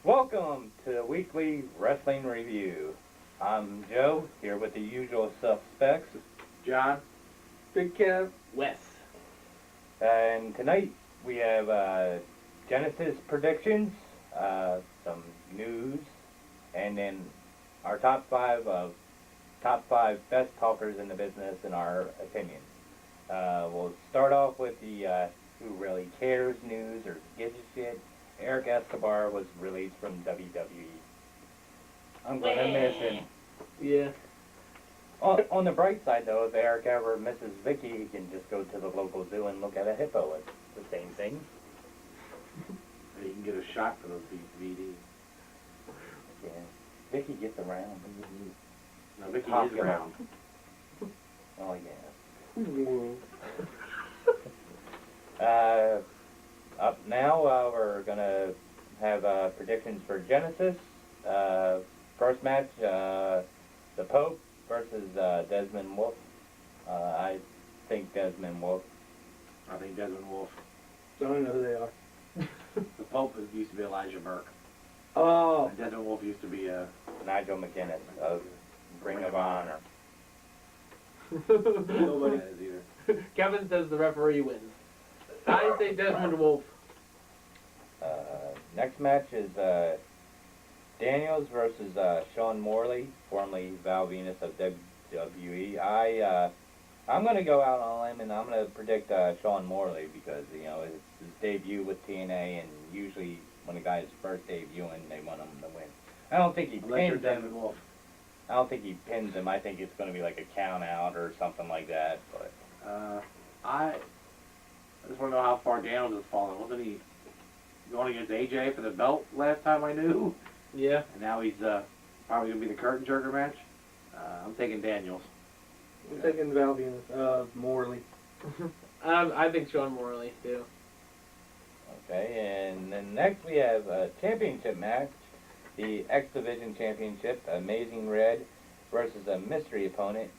Welcome to the weekly wrestling review. I'm Joe, here with the usual suspects. John. Big Kev. Wes. And tonight we have Genesis predictions, some news, and then our top five best talkers in the business in our opinion. We'll start off with the who really cares news or gives a shit. Eric Escobar was released from WWE. I'm gonna miss him. Yeah. On the bright side, though, if Eric ever misses Vicky, he can just go to the local zoo and look at a hippo. It's the same thing. You can get a shot for those DVDs. Yeah. Vicky gets around. No, Vicky Pop is him around. Oh, yeah. Up now, we're going to have predictions for Genesis. First match, the Pope versus Desmond Wolf. I think Desmond Wolf. I think Desmond Wolf. Don't know who they are. The Pope used to be Elijah Burke. Oh. And Desmond Wolf used to be Nigel McGuinness of Ring of Honor. nobody is either. Kevin says the referee wins. I say Desmond Wolf. Next match is Daniels versus Sean Morley, formerly Val Venus of WWE. I'm going to go out on a limb and I'm going to predict Sean Morley because, you know, it's his debut with TNA, and usually when a guy's first debuting, they want him to win. I don't think he pins him. Wolf. I don't think he pins him. I think it's going to be like a count out or something like that. But I just want to know how far Daniels has fallen. Wasn't he going against AJ for the belt last time I knew? Yeah. And now he's probably going to be the curtain jerker match. I'm taking Daniels. I'm taking Val Venus. Morley. I think Sean Morley, too. okay, and then next we have a championship match, the X Division Championship, Amazing Red versus a mystery opponent.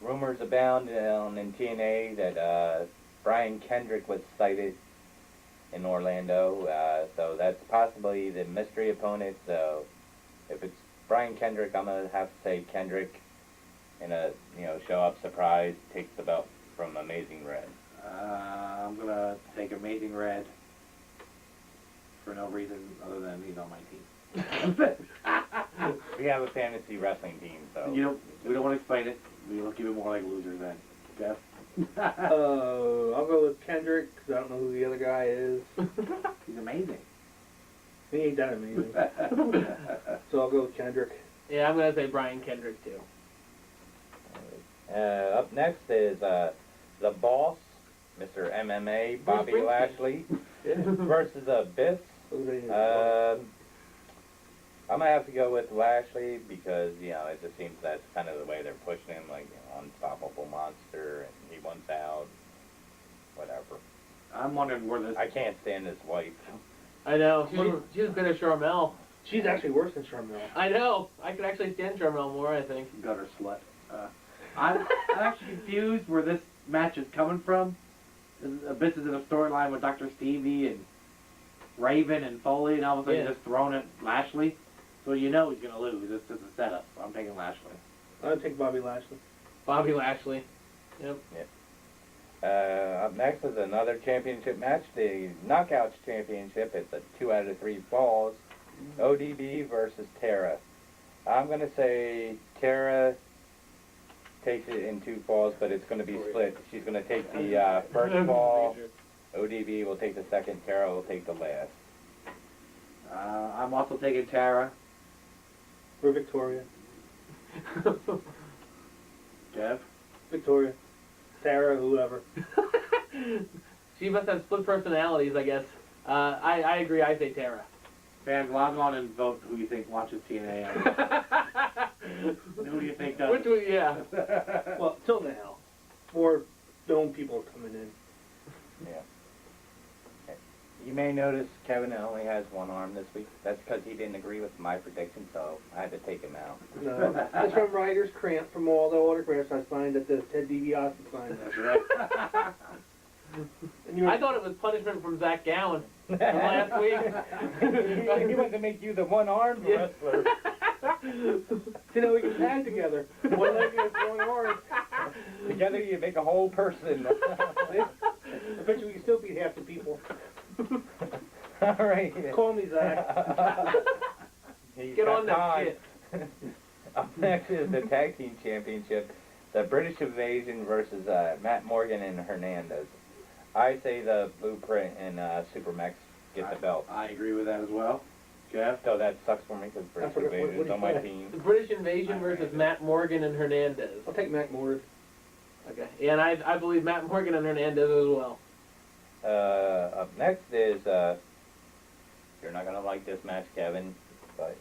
Rumors abound in TNA that Brian Kendrick was sighted in Orlando, so that's possibly the mystery opponent. So if it's Brian Kendrick, I'm gonna have to say Kendrick in a show up surprise takes the belt from Amazing Red. I'm going to take Amazing Red for no reason other than he's on my team. We have a fantasy wrestling team, so We don't want to explain it. We'll keep it more like losers then. Jeff? I'll go with Kendrick because I don't know who the other guy is. He's amazing. He ain't that amazing. So I'll go with Kendrick. Yeah, I'm going to say Brian Kendrick, too. Up next is the Boss, Mr. MMA, Bobby Lashley, versus Abyss. I'm gonna have to go with Lashley because it just seems that's kind of the way they're pushing him, like unstoppable monster, and he wants out, whatever. I'm wondering where this... I can't stand his wife. I know. She's good as Charmel. She's actually worse than Charmel. I know. I could actually stand Charmel more, I think. Gutter slut. I'm actually confused where this match is coming from. Abyss is in a storyline with Dr. Stevie and Raven and Foley, and all of a sudden just thrown at Lashley. So he's going to lose. It's just a setup. I'm taking Lashley. I'll take Bobby Lashley. Bobby Lashley. Yep. Up next is another championship match, the Knockouts Championship. It's a 2 out of 3 falls. ODB versus Tara. I'm going to say Tara takes it in 2 falls, but it's going to be split. She's going to take the first fall. ODB will take the second. Tara will take the last. I'm also taking Tara. For Victoria. Jeff? Victoria. Tara, whoever. She must have split personalities, I guess. I agree. I say Tara. Fans, log on and vote who you think watches TNA. Who do you think does? Yeah. Well, till now. Or known people coming in. Yeah. You may notice Kevin only has one arm this week. That's because he didn't agree with my prediction, so I had to take him out. No, it's from writer's cramp from all the autographs I signed at the Ted DiBiase signed. That's right. And you I thought it was punishment from Zach Gowen from last week. He wants to make you the one-armed Yeah. wrestler. See, now we can tag together. One leg against one arm. Together you make a whole person. I bet you we can still beat half the people. All right. Call me, Zach. He's Get got on that time. shit. Up next is the Tag Team Championship. The British Invasion versus Matt Morgan and Hernandez. I say the Blueprint and Supermax get the belt. I agree with that as well. Jeff? So that sucks for me because British I forgot- what Invasion's did on you my say? team. The British Invasion versus Matt Morgan and Hernandez. I'll take Mac Morris. Okay. Yeah, and I believe Matt Morgan and Hernandez as well. Up next is, you're not going to like this match, Kevin, but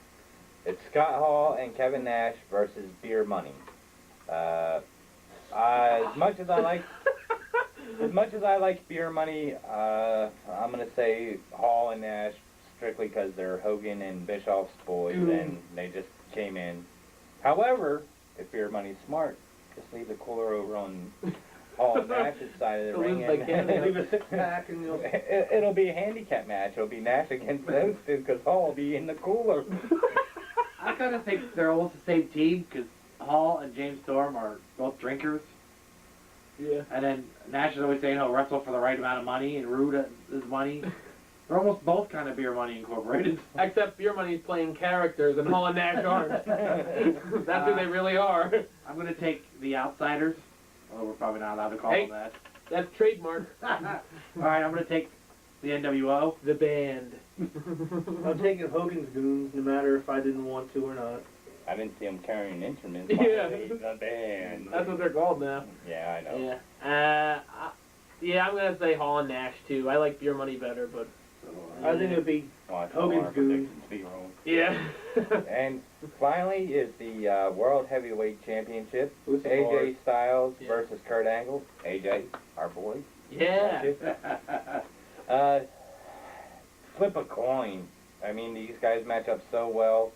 it's Scott Hall and Kevin Nash versus Beer Money. As much as I like Beer Money, I'm going to say Hall and Nash strictly because they're Hogan and Bischoff's boys and they just came in. However, if Beer Money's smart, just leave the cooler over on Hall and Nash's side of the So ring. lose by counting. Leave a six-pack and you'll... It'll be a handicap match. It'll be Nash against those two because Hall will be in the cooler. I kind of think they're almost the same team because Hall and James Storm are both drinkers. Yeah. And then Nash is always saying he'll wrestle for the right amount of money and Rude is money. They're almost both kind of Beer Money Incorporated. Except Beer Money's playing characters and Hall and Nash aren't. That's who they really are. I'm going to take the Outsiders. Well, we're probably not allowed to call Hey. them that. That's trademark. All right, I'm going to take the NWO. The band. I'm taking Hogan's Goons, no matter if I didn't want to or not. I didn't see him carrying instruments. Yeah. The band. That's what they're called now. Yeah, I know. Yeah. Yeah, I'm gonna say Hall and Nash too. I like Beer Money better, but I think it would be Watch Hogan's all our Goons. predictions be wrong. yeah. And finally is the World Heavyweight Championship. Who's the AJ hard? Styles Yeah. versus Kurt Angle. AJ, our boy. Yeah. Flip a coin. I mean, these guys match up so well.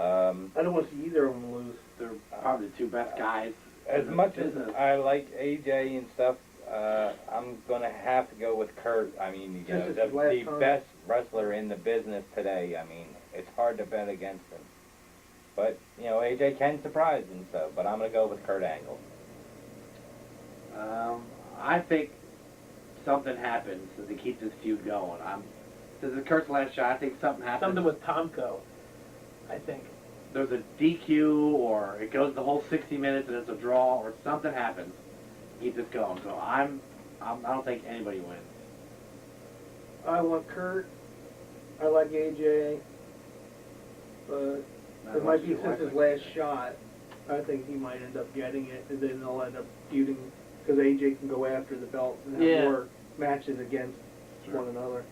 I don't want to see either of them lose. They're probably the two best guys. As in the much as business. I like AJ and stuff, I'm gonna have to go with Kurt. I mean, you know, Just the, his last the time. best wrestler in the business today. I mean, it's hard to bet against him. But you know, AJ can surprise and so. But I'm gonna go with Kurt Angle. I think something happens to keep this feud going. This is Kurt's last shot. I think something happens. Something with Tomko, I think. There's a DQ or it goes the whole 60 minutes and it's a draw or something happens. Keep this going. So I don't think anybody wins. I want Kurt. I like AJ. But it might be since his last shot. I think he might end up getting it, and then they'll end up feuding because AJ can go after the belt and have Yeah. more matches against one another.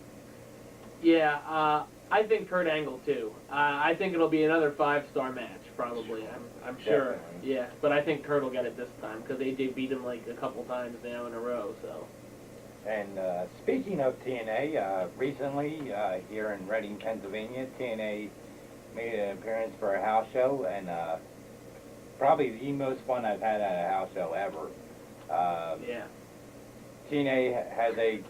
Yeah. I think Kurt Angle too. I think it'll be another 5-star match, probably. I'm sure. Definitely. Yeah, but I think Kurt will get it this time because AJ beat him like a couple times now in a row. So. And speaking of TNA, recently here in Reading, Pennsylvania, TNA made an appearance for a house show, and probably the most fun I've had at a house show ever. Yeah. TNA has a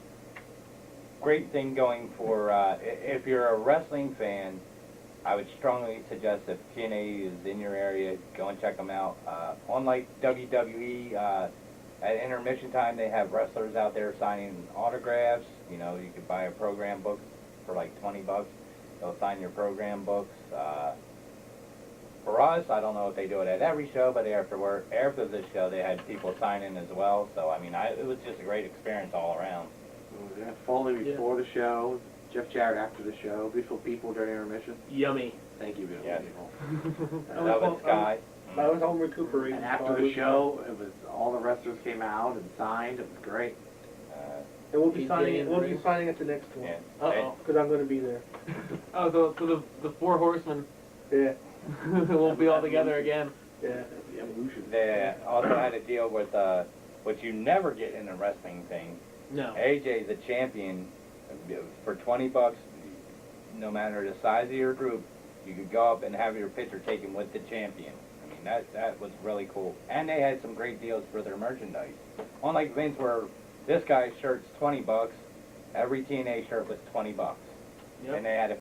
great thing going for, if you're a wrestling fan, I would strongly suggest if TNA is in your area, go and check them out. Unlike WWE, at intermission time, they have wrestlers out there signing autographs. You know, you could buy a program book for like $20. They'll sign your program books. For us, I don't know if they do it at every show, but after this show, they had people sign in as well. So, I mean, it was just a great experience all around. We had Foley before the show, Jeff Jarrett after the show, beautiful people during intermission. Yummy. Thank you, beautiful Yes. people. Love and Sky. I was home recuperating. And after the show, it was all the wrestlers came out and signed. It was great. And we'll be AJ signing. and We'll be Ray. signing at the next one Yeah. Uh-oh. because I'm going to be there. Oh, so the 4 horsemen Yeah, will be all together again. yeah. The evolution. They also had to deal with what you never get in a wrestling thing. No. AJ, the champion, for $20, no matter the size of your group, you could go up and have your picture taken with the champion. I mean, that was really cool. And they had some great deals for their merchandise. Unlike Vince, where This guy's shirt's $20. Every TNA shirt was $20. Yep. And they had a